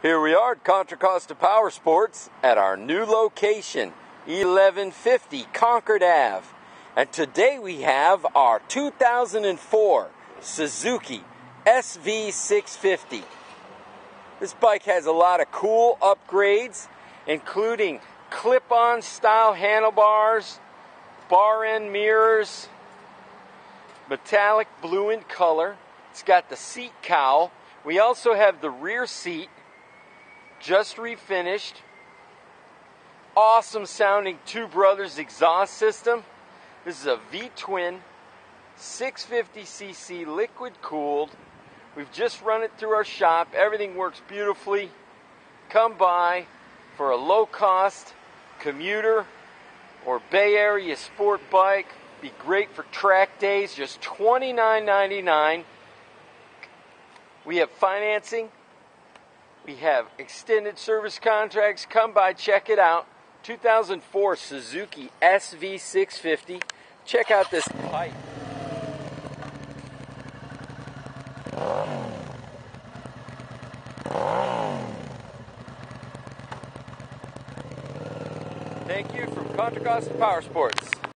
Here we are at Contra Costa Powersports at our new location, 1150 Concord Ave. And today we have our 2004 Suzuki SV650. This bike has a lot of cool upgrades, including clip-on style handlebars, bar end mirrors, metallic blue in color. It's got the seat cowl. We also have the rear seat, just refinished. Awesome sounding Two Brothers exhaust system. This is a V-twin 650cc liquid cooled. We've just run it through our shop. Everything works beautifully. Come by for a low cost commuter or Bay Area sport bike. Be great for track days, just $29.99. We have financing. We have extended service contracts. Come by, check it out. 2004 Suzuki SV650. Check out this pipe. Thank you from Contra Costa Powersports.